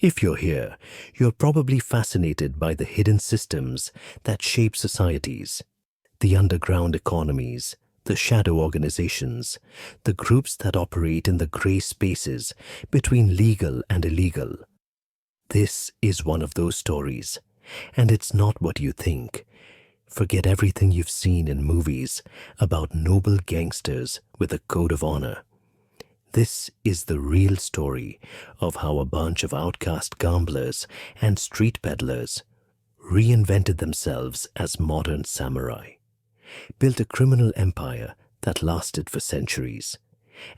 If you're here, you're probably fascinated by the hidden systems that shape societies, the underground economies, the shadow organizations, the groups that operate in the gray spaces between legal and illegal. This is one of those stories, and it's not what you think. Forget everything you've seen in movies about noble gangsters with a code of honor. This is the real story of how a bunch of outcast gamblers and street peddlers reinvented themselves as modern samurai, built a criminal empire that lasted for centuries,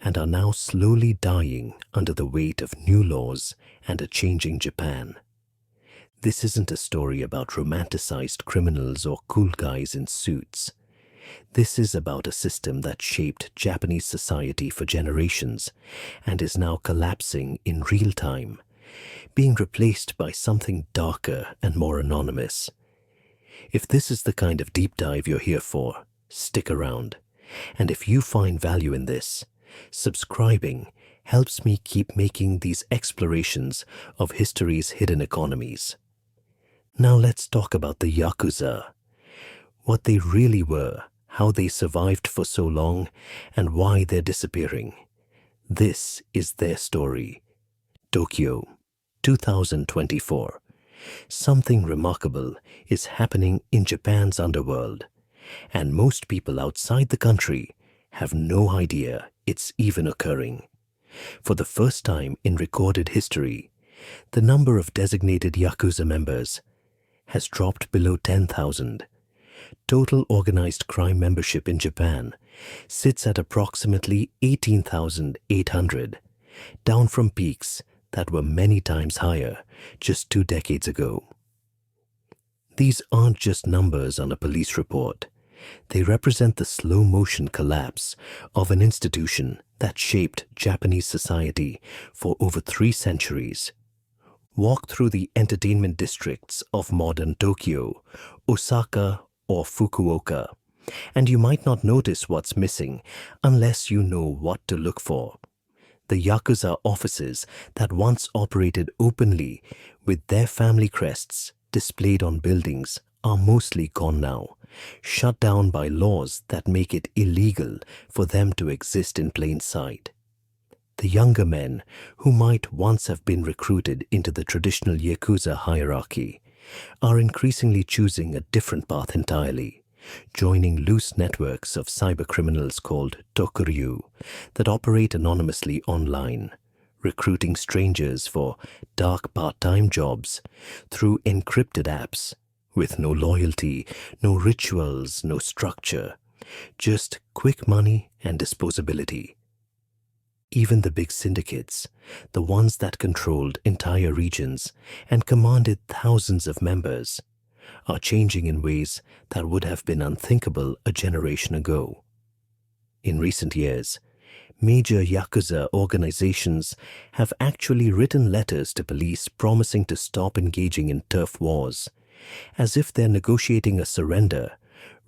and are now slowly dying under the weight of new laws and a changing Japan. This isn't a story about romanticized criminals or cool guys in suits. This is about a system that shaped Japanese society for generations and is now collapsing in real time, being replaced by something darker and more anonymous. If this is the kind of deep dive you're here for, stick around. And if you find value in this, subscribing helps me keep making these explorations of history's hidden economies. Now let's talk about the Yakuza, what they really were, how they survived for so long, and why they're disappearing. This is their story. Tokyo, 2024. Something remarkable is happening in Japan's underworld, and most people outside the country have no idea it's even occurring. For the first time in recorded history, the number of designated Yakuza members has dropped below 10,000. Total organized crime membership in Japan sits at approximately 18,800, down from peaks that were many times higher just 2 decades ago. These aren't just numbers on a police report. They represent the slow-motion collapse of an institution that shaped Japanese society for over 3 centuries. Walk through the entertainment districts of modern Tokyo, Osaka, or Fukuoka, and you might not notice what's missing unless you know what to look for. The Yakuza offices that once operated openly with their family crests displayed on buildings are mostly gone now, shut down by laws that make it illegal for them to exist in plain sight. The younger men, who might once have been recruited into the traditional Yakuza hierarchy, are increasingly choosing a different path entirely, joining loose networks of cybercriminals called tokuryu that operate anonymously online, recruiting strangers for dark part-time jobs through encrypted apps, with no loyalty, no rituals, no structure, just quick money and disposability. Even the big syndicates, the ones that controlled entire regions and commanded thousands of members, are changing in ways that would have been unthinkable a generation ago. In recent years, major Yakuza organizations have actually written letters to police promising to stop engaging in turf wars, as if they're negotiating a surrender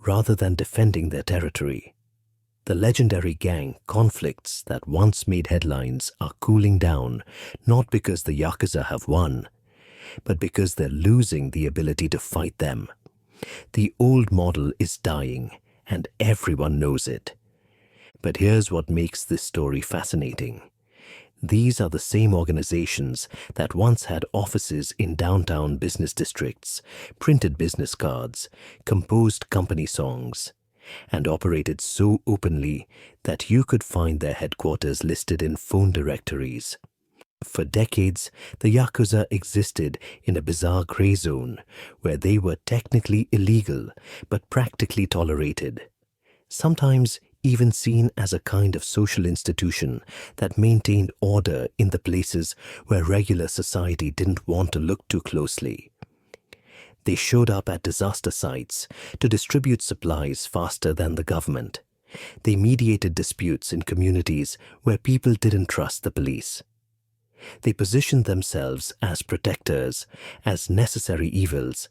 rather than defending their territory. The legendary gang conflicts that once made headlines are cooling down, not because the Yakuza have won, but because they're losing the ability to fight them. The old model is dying, and everyone knows it. But here's what makes this story fascinating. These are the same organizations that once had offices in downtown business districts, printed business cards, composed company songs, and operated so openly that you could find their headquarters listed in phone directories. For decades, the Yakuza existed in a bizarre gray zone where they were technically illegal but practically tolerated, sometimes even seen as a kind of social institution that maintained order in the places where regular society didn't want to look too closely. They showed up at disaster sites to distribute supplies faster than the government. They mediated disputes in communities where people didn't trust the police. They positioned themselves as protectors, as necessary evils,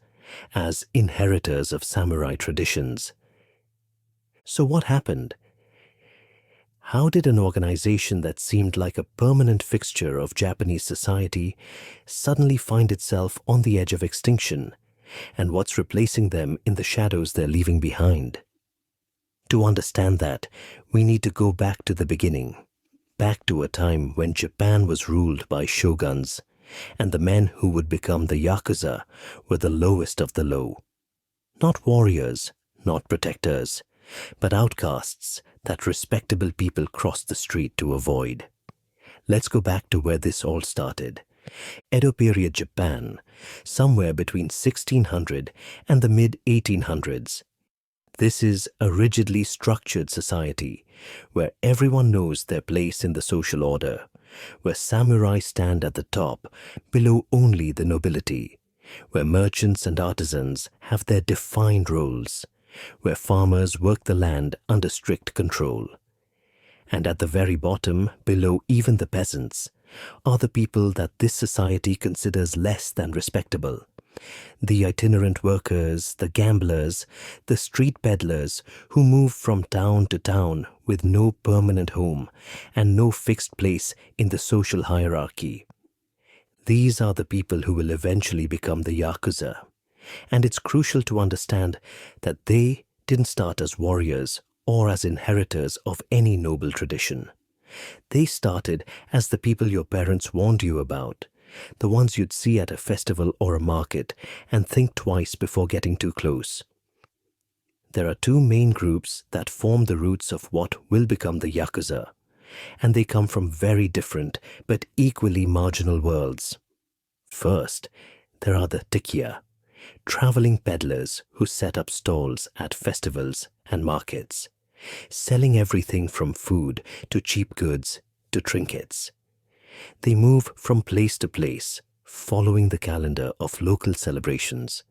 as inheritors of samurai traditions. So what happened? How did an organization that seemed like a permanent fixture of Japanese society suddenly find itself on the edge of extinction, and what's replacing them in the shadows they're leaving behind? To understand that, we need to go back to the beginning, back to a time when Japan was ruled by shoguns, and the men who would become the Yakuza were the lowest of the low. Not warriors, not protectors, but outcasts that respectable people crossed the street to avoid. Let's go back to where this all started. Edo period Japan, somewhere between 1600 and the mid-1800s. This is a rigidly structured society where everyone knows their place in the social order, where samurai stand at the top, below only the nobility, where merchants and artisans have their defined roles, where farmers work the land under strict control. And at the very bottom, below even the peasants, are the people that this society considers less than respectable. The itinerant workers, the gamblers, the street peddlers who move from town to town with no permanent home and no fixed place in the social hierarchy. These are the people who will eventually become the Yakuza. And it's crucial to understand that they didn't start as warriors or as inheritors of any noble tradition. They started as the people your parents warned you about, the ones you'd see at a festival or a market and think twice before getting too close. There are two main groups that form the roots of what will become the Yakuza, and they come from very different but equally marginal worlds. First, there are the Tikia, traveling peddlers who set up stalls at festivals and markets, selling everything from food to cheap goods to trinkets. They move from place to place, following the calendar of local celebrations,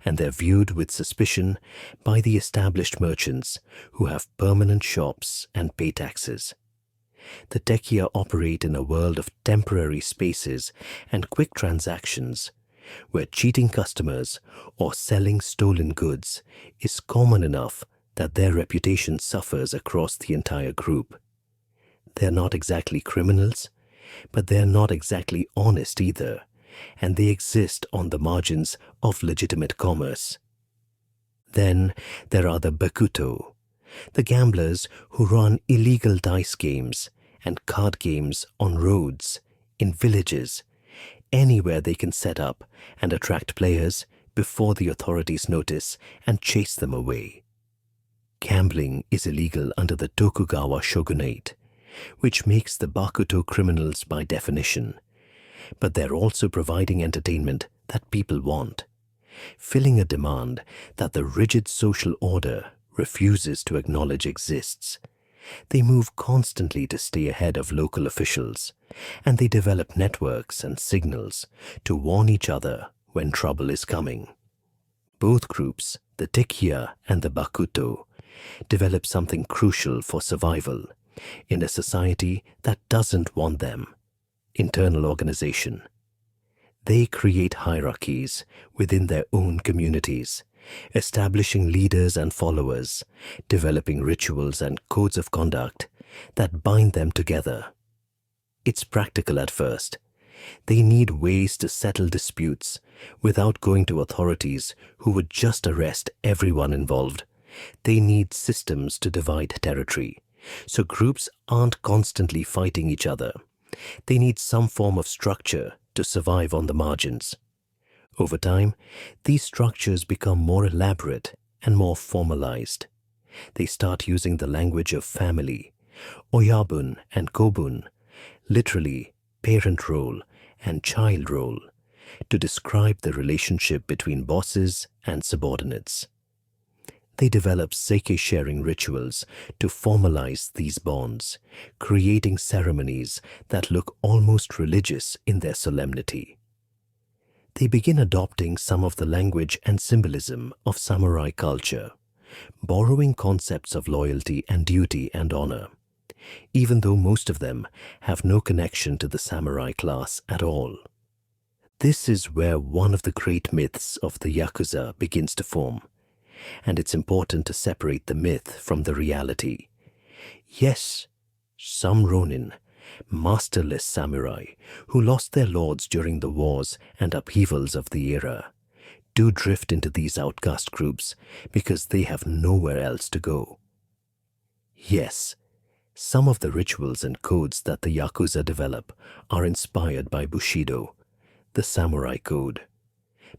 and they're viewed with suspicion by the established merchants who have permanent shops and pay taxes. The Tekia operate in a world of temporary spaces and quick transactions, where cheating customers or selling stolen goods is common enough that their reputation suffers across the entire group. They're not exactly criminals, but they're not exactly honest either, and they exist on the margins of legitimate commerce. Then there are the Bakuto, the gamblers who run illegal dice games and card games on roads, in villages, anywhere they can set up and attract players before the authorities notice and chase them away. Gambling is illegal under the Tokugawa shogunate, which makes the Bakuto criminals by definition, but they're also providing entertainment that people want, filling a demand that the rigid social order refuses to acknowledge exists. They move constantly to stay ahead of local officials, and they develop networks and signals to warn each other when trouble is coming. Both groups, the Tekia and the Bakuto, develop something crucial for survival in a society that doesn't want them: internal organization. They create hierarchies within their own communities, establishing leaders and followers, developing rituals and codes of conduct that bind them together. It's practical at first. They need ways to settle disputes without going to authorities who would just arrest everyone involved. They need systems to divide territory, so groups aren't constantly fighting each other. They need some form of structure to survive on the margins. Over time, these structures become more elaborate and more formalized. They start using the language of family, oyabun and kobun, literally parent role and child role, to describe the relationship between bosses and subordinates. They develop seike-sharing rituals to formalize these bonds, creating ceremonies that look almost religious in their solemnity. They begin adopting some of the language and symbolism of samurai culture, borrowing concepts of loyalty and duty and honor, even though most of them have no connection to the samurai class at all. This is where one of the great myths of the Yakuza begins to form, and it's important to separate the myth from the reality. Yes, Some ronin, masterless samurai who lost their lords during the wars and upheavals of the era, do drift into these outcast groups because they have nowhere else to go. Yes, some of the rituals and codes that the Yakuza develop are inspired by Bushido, the samurai code.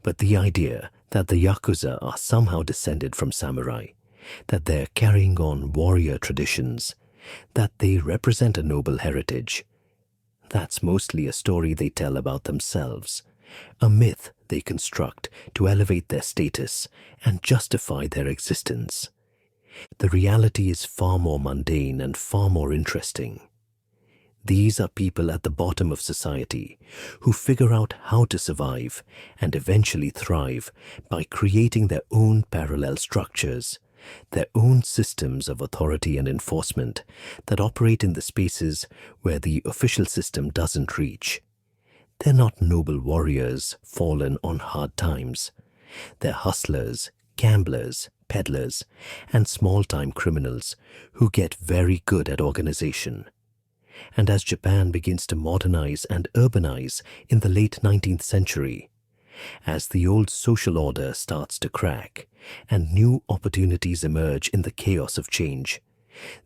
But the idea that the Yakuza are somehow descended from samurai, that they're carrying on warrior traditions, that they represent a noble heritage, that's mostly a story they tell about themselves, a myth they construct to elevate their status and justify their existence. The reality is far more mundane and far more interesting. These are people at the bottom of society who figure out how to survive and eventually thrive by creating their own parallel structures, their own systems of authority and enforcement that operate in the spaces where the official system doesn't reach. They're not noble warriors fallen on hard times. They're hustlers, gamblers, peddlers, and small-time criminals who get very good at organization. And as Japan begins to modernize and urbanize in the late 19th century, as the old social order starts to crack and new opportunities emerge in the chaos of change,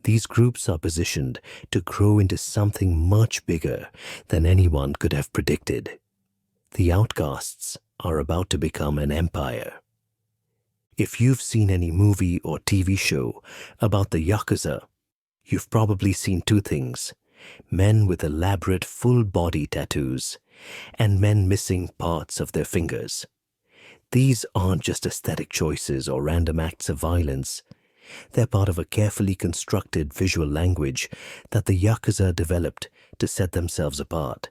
these groups are positioned to grow into something much bigger than anyone could have predicted. The outcasts are about to become an empire. If you've seen any movie or TV show about the Yakuza, you've probably seen two things: men with elaborate full-body tattoos and men missing parts of their fingers. These aren't just aesthetic choices or random acts of violence. They're part of a carefully constructed visual language that the Yakuza developed to set themselves apart,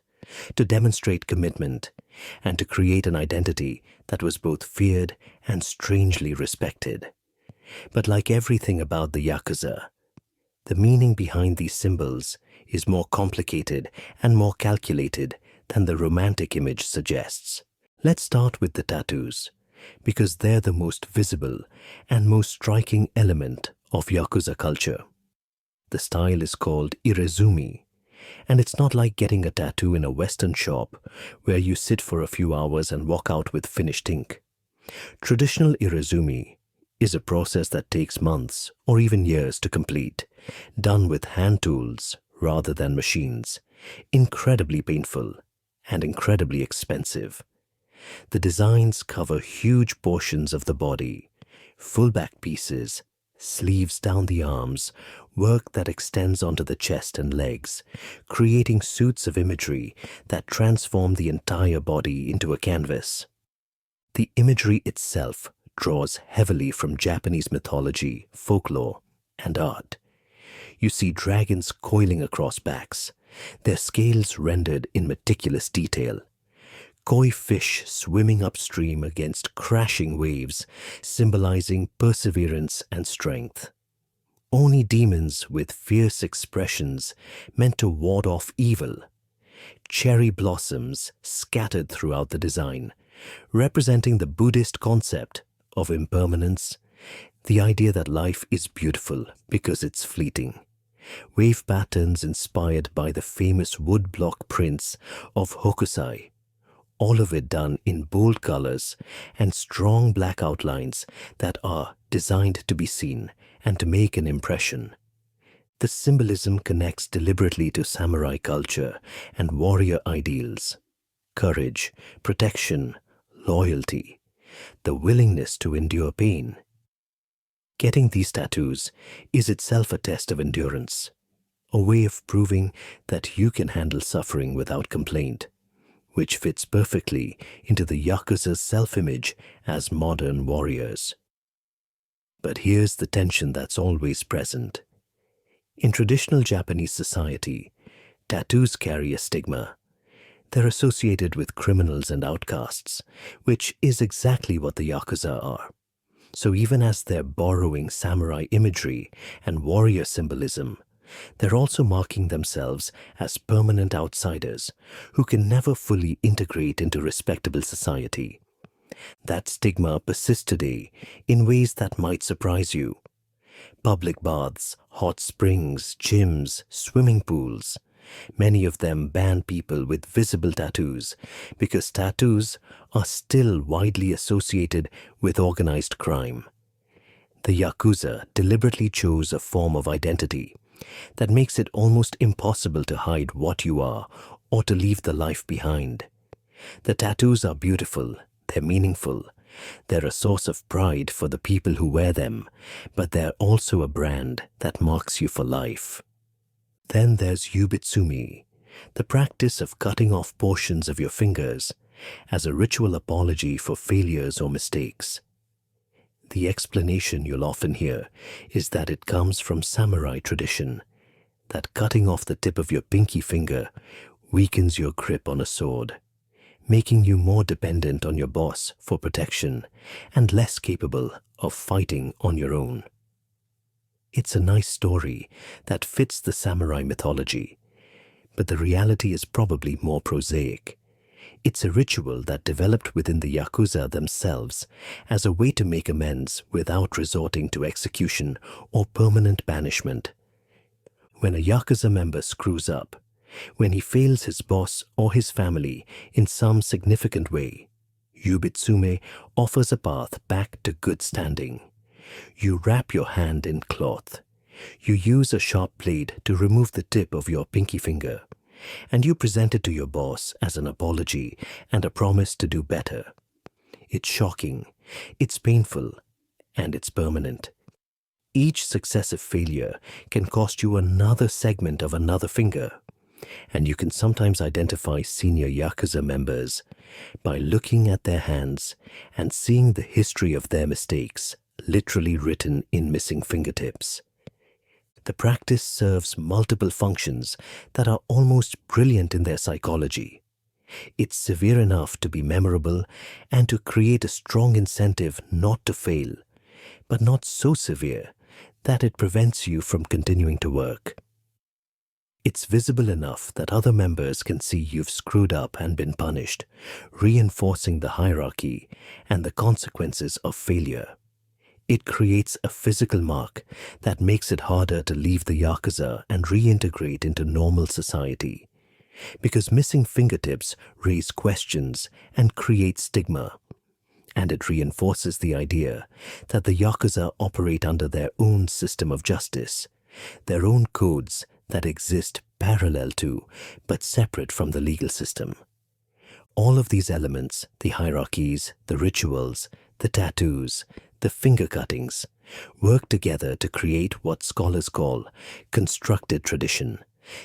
to demonstrate commitment, and to create an identity that was both feared and strangely respected. But like everything about the Yakuza, the meaning behind these symbols is more complicated and more calculated than the romantic image suggests. Let's start with the tattoos, because they're the most visible and most striking element of Yakuza culture. The style is called irezumi, and it's not like getting a tattoo in a Western shop where you sit for a few hours and walk out with finished ink. Traditional irezumi is a process that takes months or even years to complete, done with hand tools rather than machines, incredibly painful and incredibly expensive. The designs cover huge portions of the body, full back pieces, sleeves down the arms, work that extends onto the chest and legs, creating suits of imagery that transform the entire body into a canvas. The imagery itself draws heavily from Japanese mythology, folklore, and art. You see dragons coiling across backs, their scales rendered in meticulous detail. Koi fish swimming upstream against crashing waves, symbolizing perseverance and strength. Oni demons with fierce expressions meant to ward off evil. Cherry blossoms scattered throughout the design, representing the Buddhist concept of impermanence, the idea that life is beautiful because it's fleeting. Wave patterns inspired by the famous woodblock prints of Hokusai, all of it done in bold colors and strong black outlines that are designed to be seen and to make an impression. The symbolism connects deliberately to samurai culture and warrior ideals: courage, protection, loyalty, the willingness to endure pain. Getting these tattoos is itself a test of endurance, a way of proving that you can handle suffering without complaint, which fits perfectly into the Yakuza's self-image as modern warriors. But here's the tension that's always present. In traditional Japanese society, tattoos carry a stigma. They're associated with criminals and outcasts, which is exactly what the Yakuza are. So even as they're borrowing samurai imagery and warrior symbolism, they're also marking themselves as permanent outsiders who can never fully integrate into respectable society. That stigma persists today in ways that might surprise you. Public baths, hot springs, gyms, swimming pools. Many of them ban people with visible tattoos because tattoos are still widely associated with organized crime. The Yakuza deliberately chose a form of identity that makes it almost impossible to hide what you are or to leave the life behind. The tattoos are beautiful, they're meaningful, they're a source of pride for the people who wear them, but they're also a brand that marks you for life. Then there's yubitsumi, the practice of cutting off portions of your fingers as a ritual apology for failures or mistakes. The explanation you'll often hear is that it comes from samurai tradition, that cutting off the tip of your pinky finger weakens your grip on a sword, making you more dependent on your boss for protection and less capable of fighting on your own. It's a nice story that fits the samurai mythology, but the reality is probably more prosaic. It's a ritual that developed within the Yakuza themselves as a way to make amends without resorting to execution or permanent banishment. When a Yakuza member screws up, when he fails his boss or his family in some significant way, Yubitsume offers a path back to good standing. You wrap your hand in cloth. You use a sharp blade to remove the tip of your pinky finger, and you present it to your boss as an apology and a promise to do better. It's shocking, it's painful, and it's permanent. Each successive failure can cost you another segment of another finger, and you can sometimes identify senior Yakuza members by looking at their hands and seeing the history of their mistakes literally written in missing fingertips. The practice serves multiple functions that are almost brilliant in their psychology. It's severe enough to be memorable and to create a strong incentive not to fail, but not so severe that it prevents you from continuing to work. It's visible enough that other members can see you've screwed up and been punished, reinforcing the hierarchy and the consequences of failure. It creates a physical mark that makes it harder to leave the Yakuza and reintegrate into normal society, because missing fingertips raise questions and create stigma. And it reinforces the idea that the Yakuza operate under their own system of justice, their own codes that exist parallel to but separate from the legal system. All of these elements, the hierarchies, the rituals, the tattoos, the finger cuttings, work together to create what scholars call constructed tradition,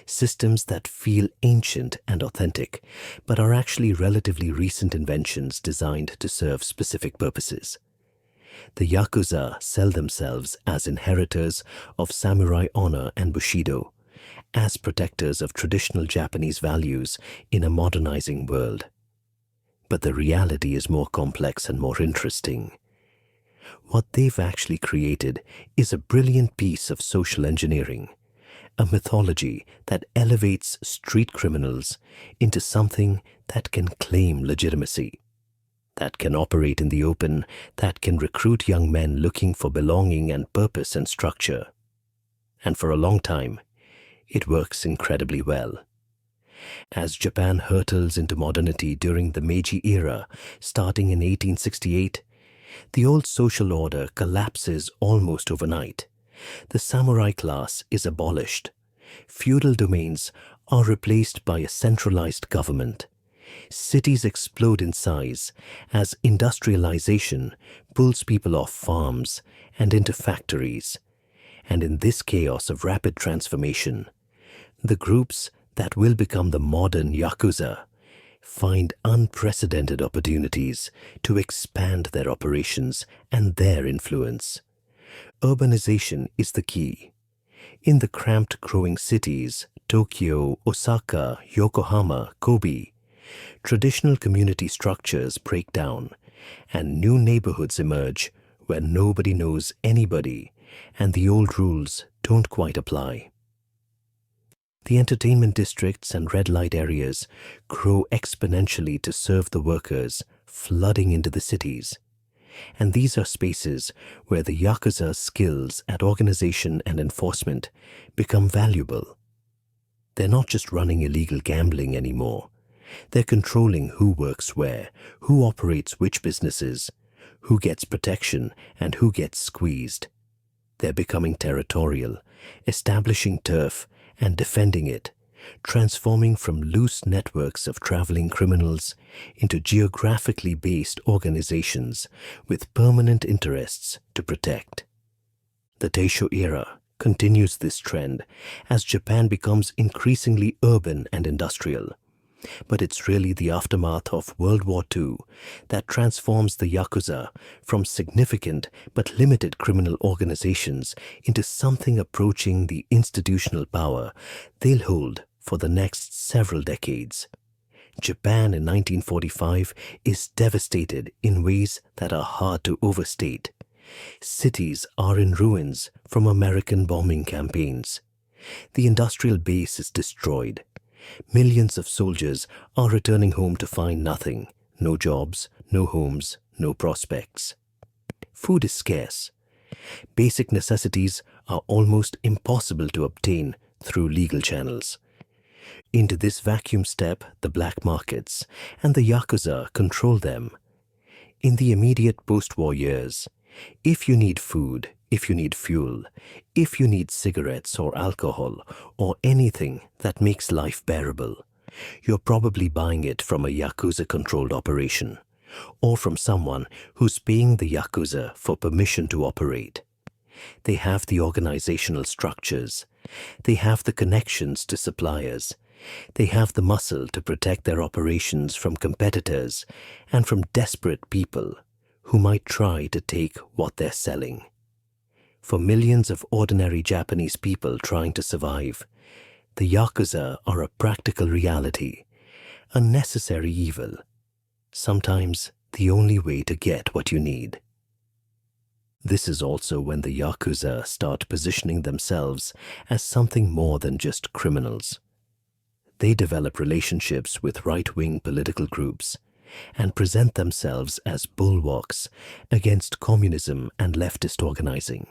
systems that feel ancient and authentic, but are actually relatively recent inventions designed to serve specific purposes. The Yakuza sell themselves as inheritors of samurai honor and bushido, as protectors of traditional Japanese values in a modernizing world. But the reality is more complex and more interesting. What they've actually created is a brilliant piece of social engineering, a mythology that elevates street criminals into something that can claim legitimacy, that can operate in the open, that can recruit young men looking for belonging and purpose and structure. And for a long time, it works incredibly well. As Japan hurtles into modernity during the Meiji era, starting in 1868, the old social order collapses almost overnight. The samurai class is abolished. Feudal domains are replaced by a centralized government. Cities explode in size as industrialization pulls people off farms and into factories. And in this chaos of rapid transformation, the groups that will become the modern Yakuza find unprecedented opportunities to expand their operations and their influence. Urbanization is the key. In the cramped growing cities, Tokyo, Osaka, Yokohama, Kobe, traditional community structures break down and new neighborhoods emerge where nobody knows anybody and the old rules don't quite apply. The entertainment districts and red light areas grow exponentially to serve the workers flooding into the cities. And these are spaces where the Yakuza's skills at organization and enforcement become valuable. They're not just running illegal gambling anymore. They're controlling who works where, who operates which businesses, who gets protection, and who gets squeezed. They're becoming territorial, establishing turf and defending it, transforming from loose networks of traveling criminals into geographically based organizations with permanent interests to protect. The Taisho era continues this trend as Japan becomes increasingly urban and industrial. But it's really the aftermath of World War II that transforms the Yakuza from significant but limited criminal organizations into something approaching the institutional power they'll hold for the next several decades. Japan in 1945 is devastated in ways that are hard to overstate. Cities are in ruins from American bombing campaigns. The industrial base is destroyed. Millions of soldiers are returning home to find nothing, no jobs, no homes, no prospects. Food is scarce. Basic necessities are almost impossible to obtain through legal channels. Into this vacuum step the black markets, and the Yakuza control them. In the immediate post-war years, if you need food, if you need fuel, if you need cigarettes or alcohol or anything that makes life bearable, you're probably buying it from a Yakuza-controlled operation or from someone who's paying the Yakuza for permission to operate. They have the organizational structures. They have the connections to suppliers. They have the muscle to protect their operations from competitors and from desperate people who might try to take what they're selling. For millions of ordinary Japanese people trying to survive, the Yakuza are a practical reality, a necessary evil, sometimes the only way to get what you need. This is also when the Yakuza start positioning themselves as something more than just criminals. They develop relationships with right-wing political groups and present themselves as bulwarks against communism and leftist organizing.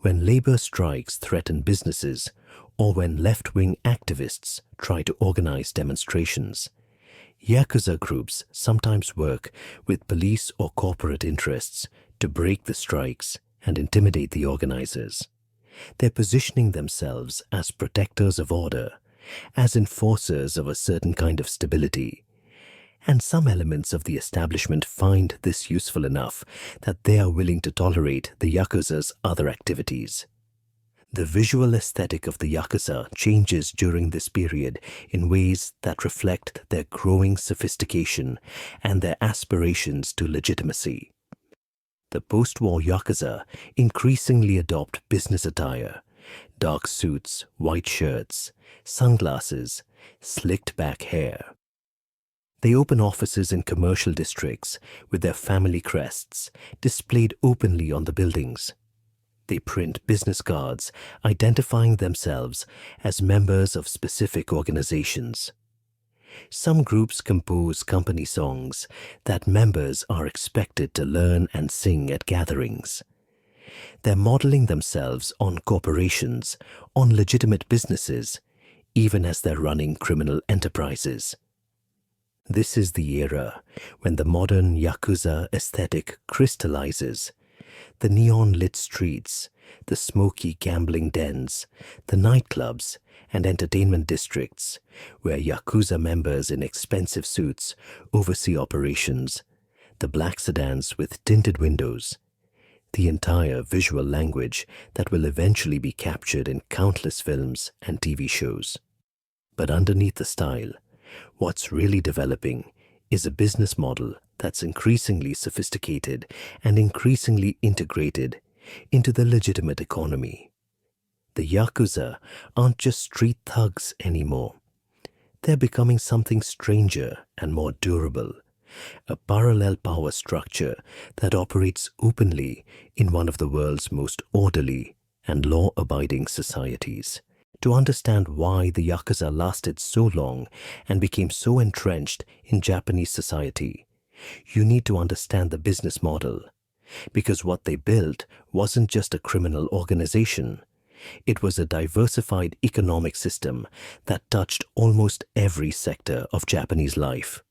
When labor strikes threaten businesses, or when left-wing activists try to organize demonstrations, Yakuza groups sometimes work with police or corporate interests to break the strikes and intimidate the organizers. They're positioning themselves as protectors of order, as enforcers of a certain kind of stability. And some elements of the establishment find this useful enough that they are willing to tolerate the Yakuza's other activities. The visual aesthetic of the Yakuza changes during this period in ways that reflect their growing sophistication and their aspirations to legitimacy. The post-war Yakuza increasingly adopt business attire, dark suits, white shirts, sunglasses, slicked back hair. They open offices in commercial districts with their family crests displayed openly on the buildings. They print business cards identifying themselves as members of specific organizations. Some groups compose company songs that members are expected to learn and sing at gatherings. They're modeling themselves on corporations, on legitimate businesses, even as they're running criminal enterprises. This is the era when the modern Yakuza aesthetic crystallizes. The neon-lit streets, the smoky gambling dens, the nightclubs and entertainment districts where Yakuza members in expensive suits oversee operations, the black sedans with tinted windows, the entire visual language that will eventually be captured in countless films and TV shows. But underneath the style, what's really developing is a business model that's increasingly sophisticated and increasingly integrated into the legitimate economy. The Yakuza aren't just street thugs anymore. They're becoming something stranger and more durable, a parallel power structure that operates openly in one of the world's most orderly and law-abiding societies. To understand why the Yakuza lasted so long and became so entrenched in Japanese society, You need to understand the business model, because what they built wasn't just a criminal organization. It was a diversified economic system that touched almost every sector of Japanese life.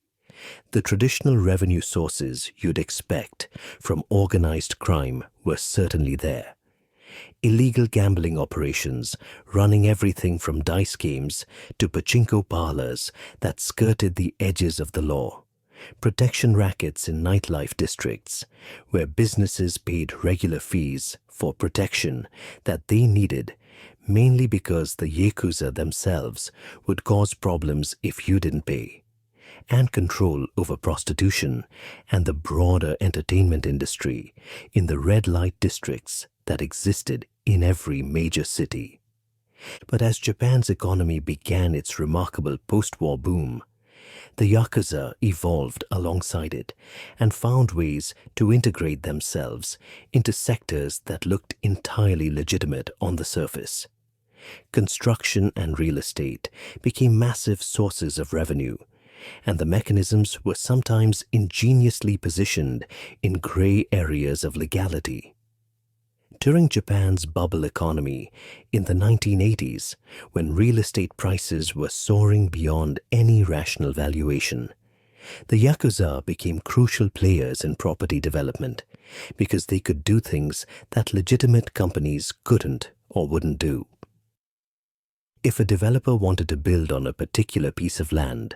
The traditional revenue sources you'd expect from organized crime were certainly there. Illegal gambling operations running everything from dice games to pachinko parlors that skirted the edges of the law. Protection rackets in nightlife districts where businesses paid regular fees for protection that they needed, mainly because the Yakuza themselves would cause problems if you didn't pay. And control over prostitution and the broader entertainment industry in the red light districts that existed in every major city. But as Japan's economy began its remarkable post-war boom, the Yakuza evolved alongside it and found ways to integrate themselves into sectors that looked entirely legitimate on the surface. Construction and real estate became massive sources of revenue, and the mechanisms were sometimes ingeniously positioned in gray areas of legality. During Japan's bubble economy in the 1980s, when real estate prices were soaring beyond any rational valuation, the Yakuza became crucial players in property development because they could do things that legitimate companies couldn't or wouldn't do. If a developer wanted to build on a particular piece of land,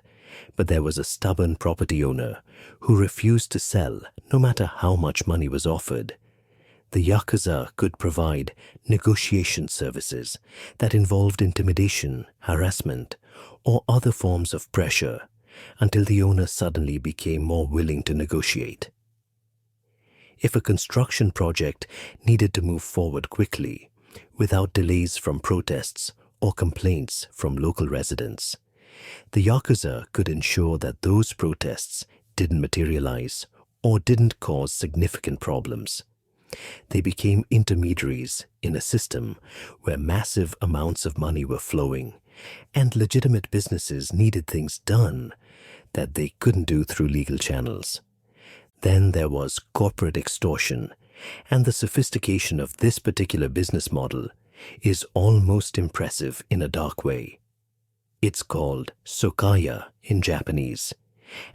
but there was a stubborn property owner who refused to sell no matter how much money was offered, the Yakuza could provide negotiation services that involved intimidation, harassment, or other forms of pressure until the owner suddenly became more willing to negotiate. If a construction project needed to move forward quickly, without delays from protests or complaints from local residents, the Yakuza could ensure that those protests didn't materialize or didn't cause significant problems. They became intermediaries in a system where massive amounts of money were flowing and legitimate businesses needed things done that they couldn't do through legal channels. Then there was corporate extortion, and the sophistication of this particular business model is almost impressive in a dark way. It's called sokaya in Japanese,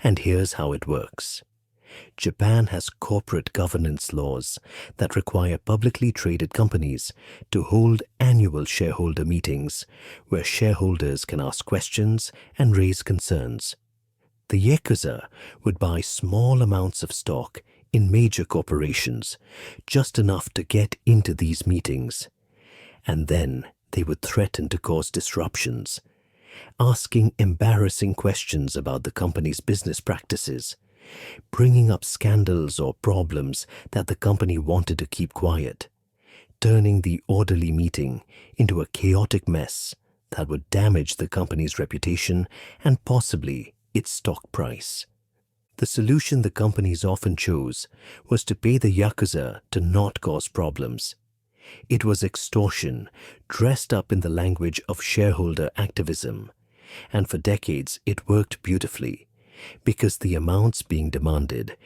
and here's how it works. Japan has corporate governance laws that require publicly traded companies to hold annual shareholder meetings where shareholders can ask questions and raise concerns. The Yakuza would buy small amounts of stock in major corporations, just enough to get into these meetings. And then they would threaten to cause disruptions, asking embarrassing questions about the company's business practices, bringing up scandals or problems that the company wanted to keep quiet, turning the orderly meeting into a chaotic mess that would damage the company's reputation and possibly its stock price. The solution the companies often chose was to pay the Yakuza to not cause problems. It was extortion dressed up in the language of shareholder activism, and for decades it worked beautifully, because the amounts being demanded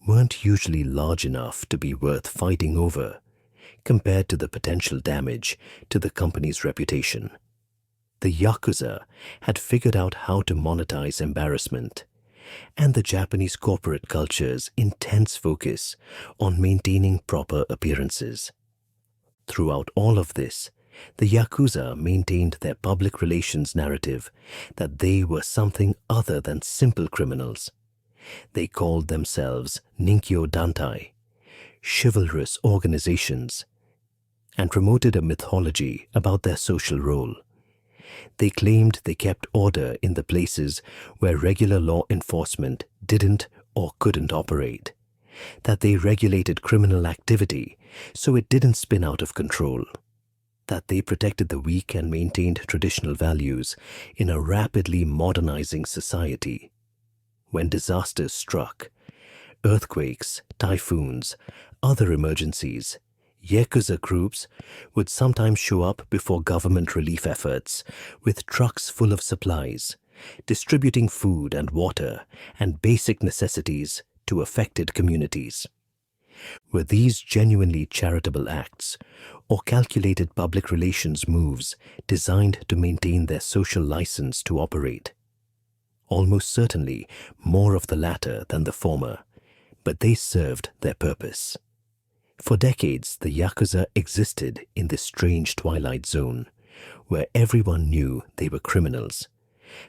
weren't usually large enough to be worth fighting over, compared to the potential damage to the company's reputation. The Yakuza had figured out how to monetize embarrassment, and the Japanese corporate culture's intense focus on maintaining proper appearances. Throughout all of this, the Yakuza maintained their public relations narrative that they were something other than simple criminals. They called themselves Ninkyo Dantai, chivalrous organizations, and promoted a mythology about their social role. They claimed they kept order in the places where regular law enforcement didn't or couldn't operate, that they regulated criminal activity so it didn't spin out of control, that they protected the weak and maintained traditional values in a rapidly modernizing society. When disasters struck, earthquakes, typhoons, other emergencies, Yakuza groups would sometimes show up before government relief efforts with trucks full of supplies, distributing food and water and basic necessities to affected communities. Were these genuinely charitable acts or calculated public relations moves designed to maintain their social license to operate? Almost certainly more of the latter than the former, but they served their purpose. For decades, the Yakuza existed in this strange twilight zone, where everyone knew they were criminals,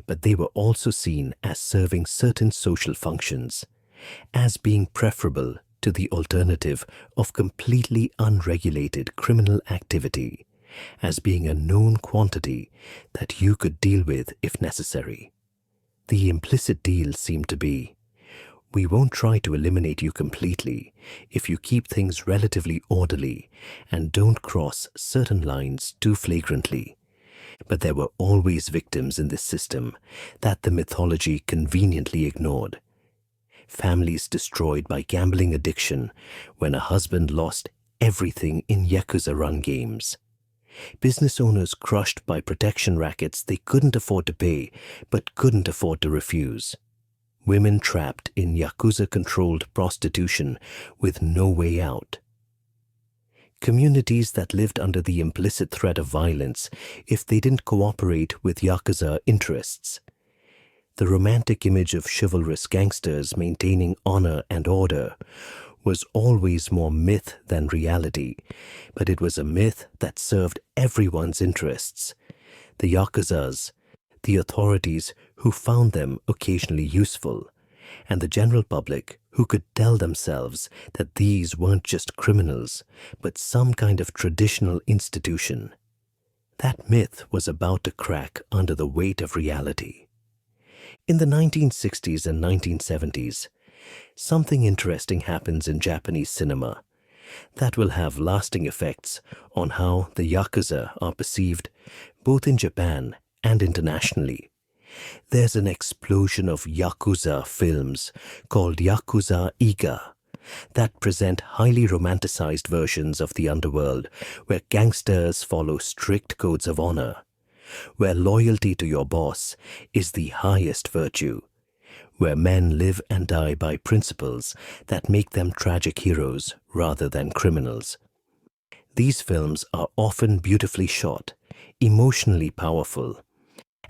but they were also seen as serving certain social functions, as being preferable to the alternative of completely unregulated criminal activity, as being a known quantity that you could deal with if necessary. The implicit deal seemed to be, we won't try to eliminate you completely if you keep things relatively orderly and don't cross certain lines too flagrantly. But there were always victims in this system that the mythology conveniently ignored. Families destroyed by gambling addiction when a husband lost everything in Yakuza-run games. Business owners crushed by protection rackets they couldn't afford to pay but couldn't afford to refuse. Women trapped in Yakuza-controlled prostitution with no way out. Communities that lived under the implicit threat of violence if they didn't cooperate with Yakuza interests. The romantic image of chivalrous gangsters maintaining honor and order was always more myth than reality, but it was a myth that served everyone's interests. The Yakuzas, the authorities who found them occasionally useful, and the general public who could tell themselves that these weren't just criminals, but some kind of traditional institution. That myth was about to crack under the weight of reality. In the 1960s and 1970s, something interesting happens in Japanese cinema that will have lasting effects on how the Yakuza are perceived both in Japan and internationally. There's an explosion of Yakuza films called Yakuza Iga that present highly romanticized versions of the underworld where gangsters follow strict codes of honor, where loyalty to your boss is the highest virtue, where men live and die by principles that make them tragic heroes rather than criminals. These films are often beautifully shot, emotionally powerful,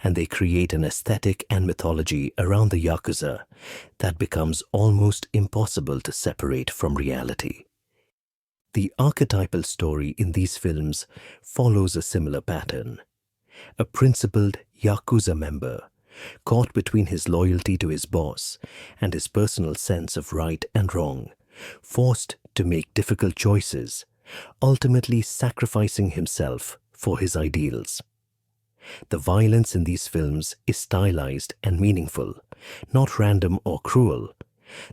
and they create an aesthetic and mythology around the Yakuza that becomes almost impossible to separate from reality. The archetypal story in these films follows a similar pattern. A principled Yakuza member, caught between his loyalty to his boss and his personal sense of right and wrong, forced to make difficult choices, ultimately sacrificing himself for his ideals. The violence in these films is stylized and meaningful, not random or cruel.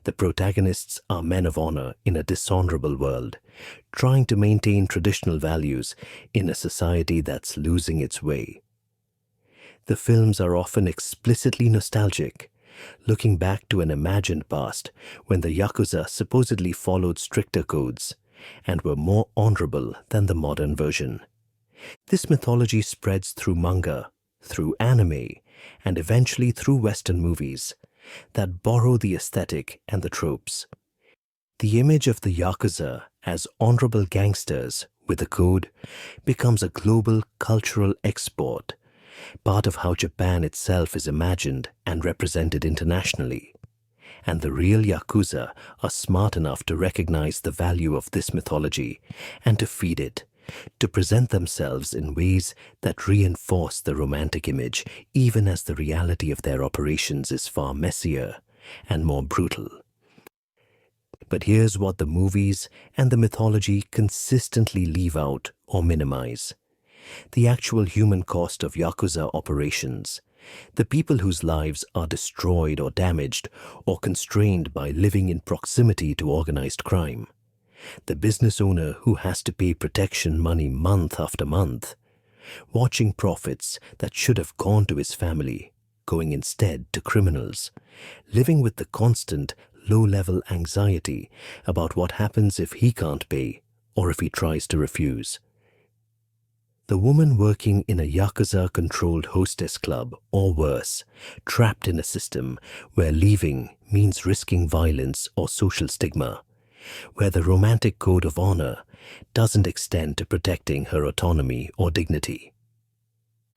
The protagonists are men of honor in a dishonorable world, trying to maintain traditional values in a society that's losing its way. The films are often explicitly nostalgic, looking back to an imagined past when the Yakuza supposedly followed stricter codes and were more honorable than the modern version. This mythology spreads through manga, through anime, and eventually through Western movies that borrow the aesthetic and the tropes. The image of the Yakuza as honorable gangsters with a code becomes a global cultural export, part of how Japan itself is imagined and represented internationally. And the real Yakuza are smart enough to recognize the value of this mythology and to feed it, to present themselves in ways that reinforce the romantic image even as the reality of their operations is far messier and more brutal. But here's what the movies and the mythology consistently leave out or minimize: the actual human cost of Yakuza operations, the people whose lives are destroyed or damaged or constrained by living in proximity to organized crime, the business owner who has to pay protection money month after month, watching profits that should have gone to his family going instead to criminals, living with the constant low-level anxiety about what happens if he can't pay or if he tries to refuse. The woman working in a Yakuza-controlled hostess club, or worse, trapped in a system where leaving means risking violence or social stigma, where the romantic code of honor doesn't extend to protecting her autonomy or dignity.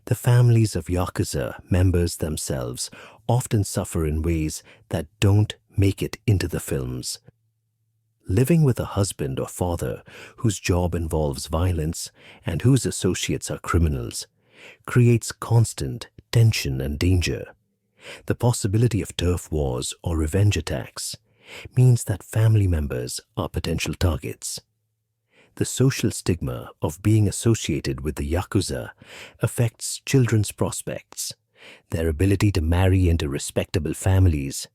The families of Yakuza members themselves often suffer in ways that don't make it into the films. Living with a husband or father whose job involves violence and whose associates are criminals creates constant tension and danger. The possibility of turf wars or revenge attacks means that family members are potential targets. The social stigma of being associated with the Yakuza affects children's prospects, their ability to marry into respectable families,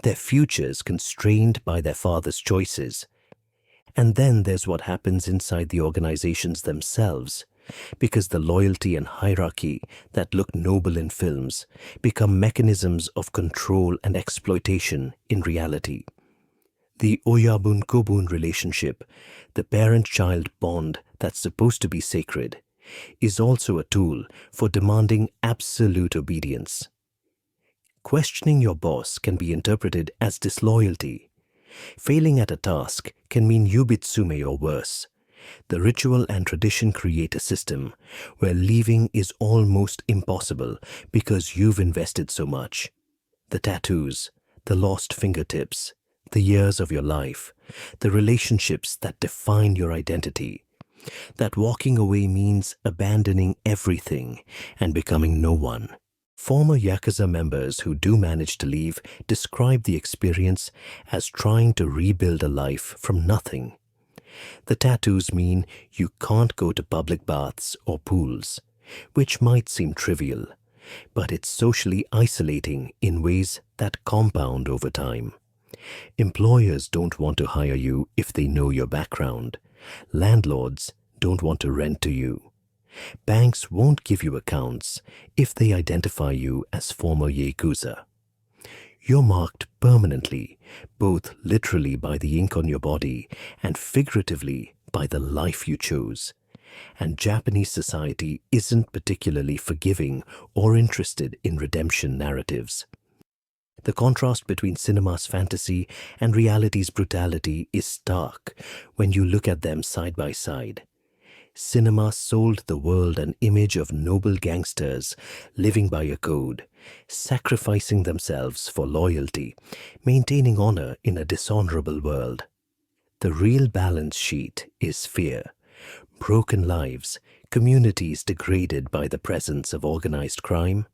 their futures constrained by their father's choices. And then there's what happens inside the organizations themselves, because the loyalty and hierarchy that look noble in films become mechanisms of control and exploitation in reality. The Oyabun-Kobun relationship, the parent-child bond that's supposed to be sacred, is also a tool for demanding absolute obedience. Questioning your boss can be interpreted as disloyalty. Failing at a task can mean yubitsume or worse. The ritual and tradition create a system where leaving is almost impossible because you've invested so much. The tattoos, the lost fingertips, the years of your life, the relationships that define your identity. That walking away means abandoning everything and becoming no one. Former Yakuza members who do manage to leave describe the experience as trying to rebuild a life from nothing. The tattoos mean you can't go to public baths or pools, which might seem trivial, but it's socially isolating in ways that compound over time. Employers don't want to hire you if they know your background. Landlords don't want to rent to you. Banks won't give you accounts if they identify you as former Yakuza. You're marked permanently, both literally by the ink on your body and figuratively by the life you chose. And Japanese society isn't particularly forgiving or interested in redemption narratives. The contrast between cinema's fantasy and reality's brutality is stark when you look at them side by side. Cinema sold the world an image of noble gangsters living by a code, sacrificing themselves for loyalty, maintaining honor in a dishonorable world. The real balance sheet is fear, broken lives, communities degraded by the presence of organized crime,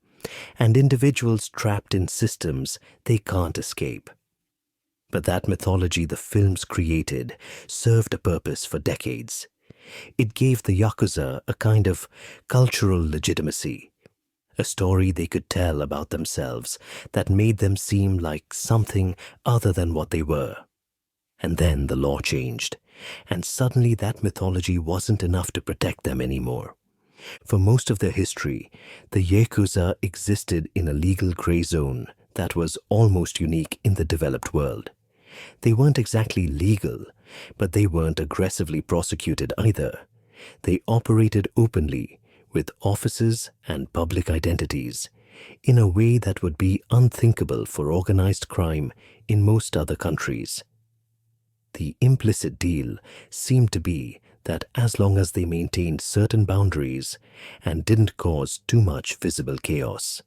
and individuals trapped in systems they can't escape. But that mythology the films created served a purpose for decades. It gave the Yakuza a kind of cultural legitimacy, a story they could tell about themselves that made them seem like something other than what they were. And then the law changed, and suddenly that mythology wasn't enough to protect them anymore. For most of their history, the Yakuza existed in a legal gray zone that was almost unique in the developed world. They weren't exactly legal, but they weren't aggressively prosecuted either. They operated openly, with offices and public identities, in a way that would be unthinkable for organized crime in most other countries. The implicit deal seemed to be that as long as they maintained certain boundaries and didn't cause too much visible chaos,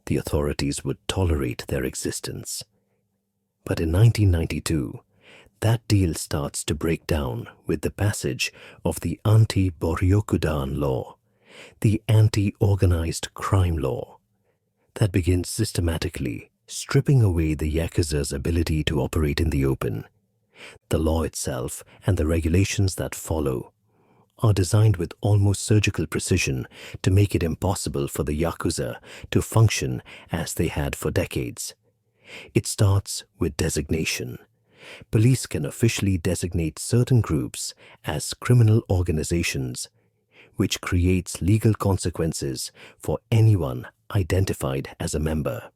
the authorities would tolerate their existence. But in 1992, that deal starts to break down with the passage of the anti-Boryokudan law, the anti-organized crime law, that begins systematically stripping away the Yakuza's ability to operate in the open. The law itself and the regulations that follow are designed with almost surgical precision to make it impossible for the Yakuza to function as they had for decades. It starts with designation. Police can officially designate certain groups as criminal organizations, which creates legal consequences for anyone identified as a member.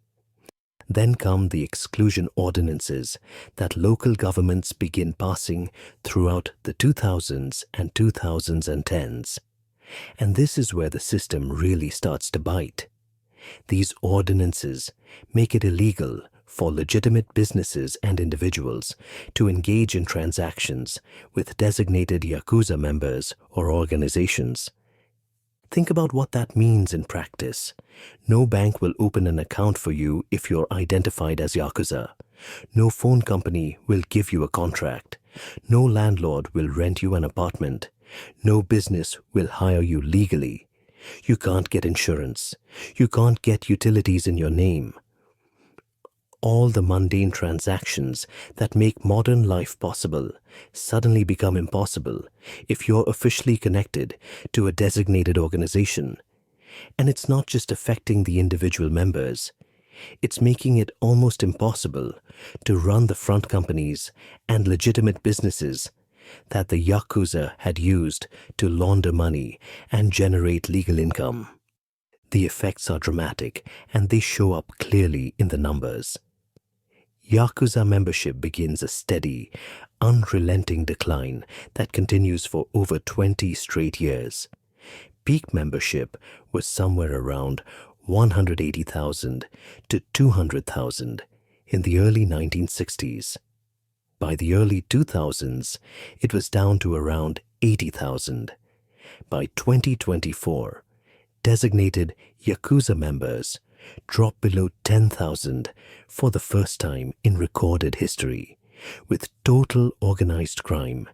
Then come the exclusion ordinances that local governments begin passing throughout the 2000s and 2010s. And this is where the system really starts to bite. These ordinances make it illegal for legitimate businesses and individuals to engage in transactions with designated Yakuza members or organizations. Think about what that means in practice. No bank will open an account for you if you're identified as Yakuza. No phone company will give you a contract. No landlord will rent you an apartment. No business will hire you legally. You can't get insurance. You can't get utilities in your name. All the mundane transactions that make modern life possible suddenly become impossible if you're officially connected to a designated organization. And it's not just affecting the individual members. It's making it almost impossible to run the front companies and legitimate businesses that the Yakuza had used to launder money and generate legal income. The effects are dramatic, and they show up clearly in the numbers. Yakuza membership begins a steady, unrelenting decline that continues for over 20 straight years. Peak membership was somewhere around 180,000 to 200,000 in the early 1960s. By the early 2000s, it was down to around 80,000. By 2024, designated Yakuza members dropped below 10,000 for the first time in recorded history, with total organized crime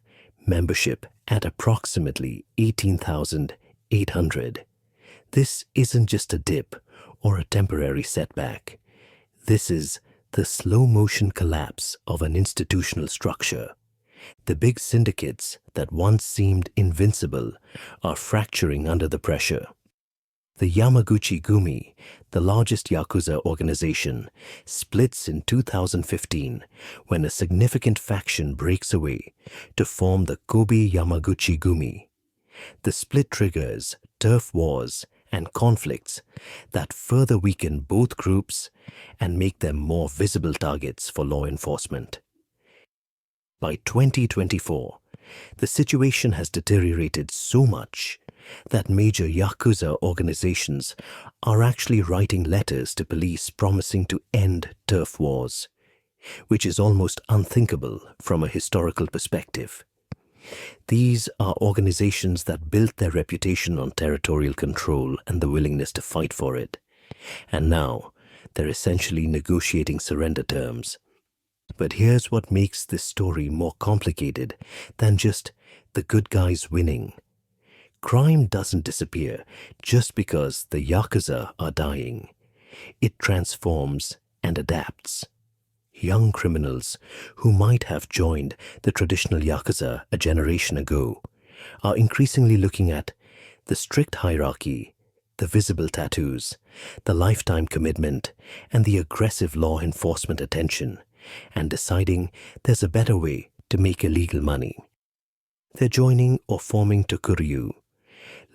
membership at approximately 18,800. This isn't just a dip or a temporary setback. This is the slow-motion collapse of an institutional structure. The big syndicates that once seemed invincible are fracturing under the pressure. The Yamaguchi-gumi, the largest Yakuza organization, splits in 2015 when a significant faction breaks away to form the Kobe Yamaguchi-gumi. The split triggers turf wars and conflicts that further weaken both groups and make them more visible targets for law enforcement. By 2024, the situation has deteriorated so much that major Yakuza organizations are actually writing letters to police promising to end turf wars, which is almost unthinkable from a historical perspective. These are organizations that built their reputation on territorial control and the willingness to fight for it, and now they're essentially negotiating surrender terms. But here's what makes this story more complicated than just the good guys winning. Crime doesn't disappear just because the Yakuza are dying. It transforms and adapts. Young criminals who might have joined the traditional Yakuza a generation ago are increasingly looking at the strict hierarchy, the visible tattoos, the lifetime commitment, and the aggressive law enforcement attention, and deciding there's a better way to make illegal money. They're joining or forming tokuryu,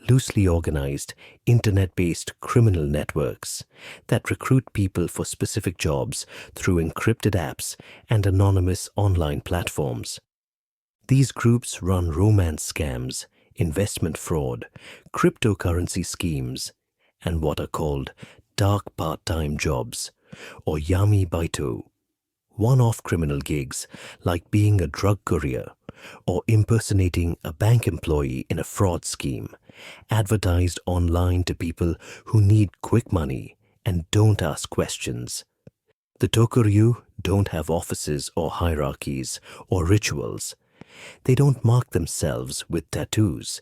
loosely organized, internet-based criminal networks that recruit people for specific jobs through encrypted apps and anonymous online platforms. These groups run romance scams, investment fraud, cryptocurrency schemes, and what are called dark part-time jobs, or yami baito, one-off criminal gigs like being a drug courier or impersonating a bank employee in a fraud scheme, advertised online to people who need quick money and don't ask questions. The tokuryu don't have offices or hierarchies or rituals. They don't mark themselves with tattoos.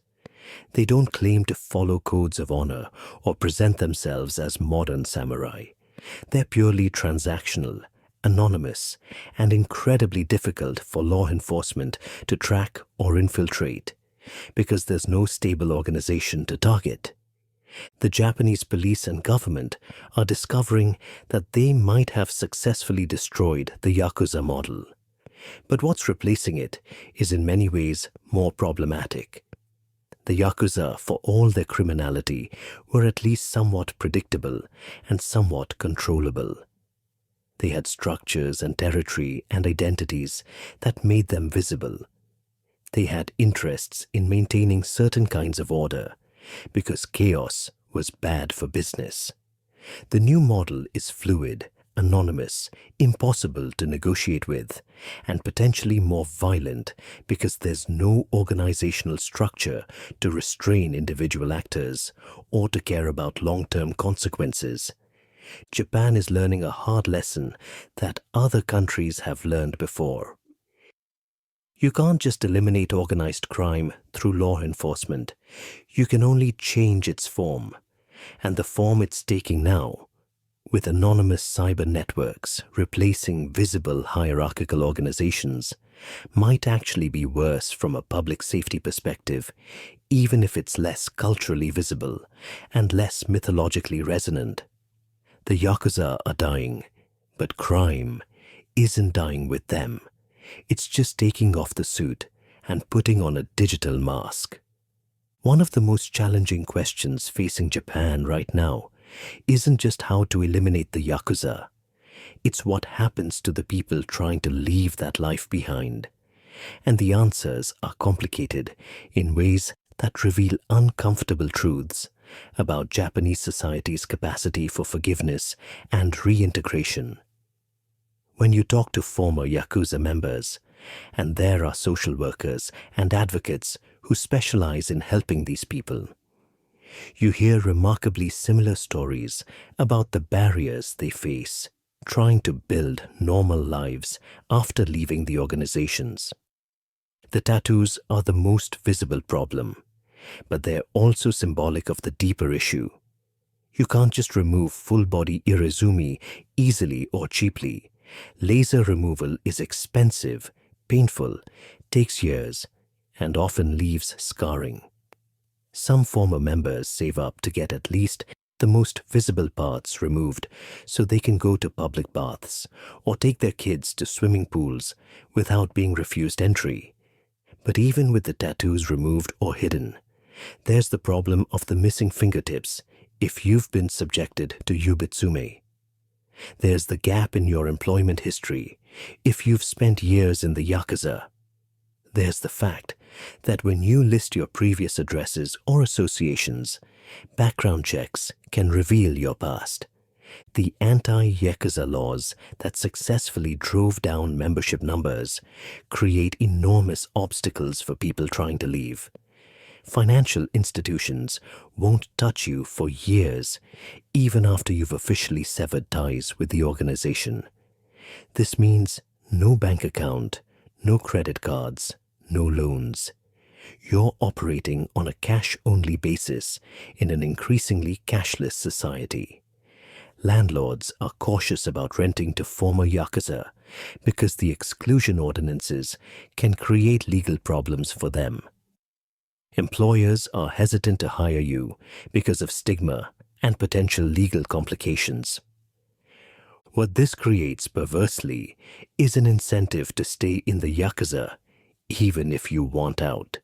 They don't claim to follow codes of honor or present themselves as modern samurai. They're purely transactional, anonymous, and incredibly difficult for law enforcement to track or infiltrate because there's no stable organization to target. The Japanese police and government are discovering that they might have successfully destroyed the Yakuza model. But what's replacing it is in many ways more problematic. The Yakuza, for all their criminality, were at least somewhat predictable and somewhat controllable. They had structures and territory and identities that made them visible. They had interests in maintaining certain kinds of order, because chaos was bad for business. The new model is fluid, anonymous, impossible to negotiate with, and potentially more violent because there's no organizational structure to restrain individual actors or to care about long-term consequences. Japan is learning a hard lesson that other countries have learned before. You can't just eliminate organized crime through law enforcement. You can only change its form. And the form it's taking now, with anonymous cyber networks replacing visible hierarchical organizations, might actually be worse from a public safety perspective, even if it's less culturally visible and less mythologically resonant. The Yakuza are dying, but crime isn't dying with them. It's just taking off the suit and putting on a digital mask. One of the most challenging questions facing Japan right now isn't just how to eliminate the Yakuza. It's what happens to the people trying to leave that life behind. And the answers are complicated in ways that reveal uncomfortable truths about Japanese society's capacity for forgiveness and reintegration. When you talk to former Yakuza members, and there are social workers and advocates who specialize in helping these people, you hear remarkably similar stories about the barriers they face trying to build normal lives after leaving the organizations. The tattoos are the most visible problem, but they're also symbolic of the deeper issue. You can't just remove full-body irezumi easily or cheaply. Laser removal is expensive, painful, takes years, and often leaves scarring. Some former members save up to get at least the most visible parts removed so they can go to public baths or take their kids to swimming pools without being refused entry. But even with the tattoos removed or hidden, there's the problem of the missing fingertips if you've been subjected to yubitsume. There's the gap in your employment history if you've spent years in the Yakuza. There's the fact that when you list your previous addresses or associations, background checks can reveal your past. The anti-Yakuza laws that successfully drove down membership numbers create enormous obstacles for people trying to leave. Financial institutions won't touch you for years, even after you've officially severed ties with the organization. This means no bank account, no credit cards, no loans. You're operating on a cash-only basis in an increasingly cashless society. Landlords are cautious about renting to former Yakuza because the exclusion ordinances can create legal problems for them. Employers are hesitant to hire you because of stigma and potential legal complications. What this creates perversely is an incentive to stay in the Yakuza even if you want out.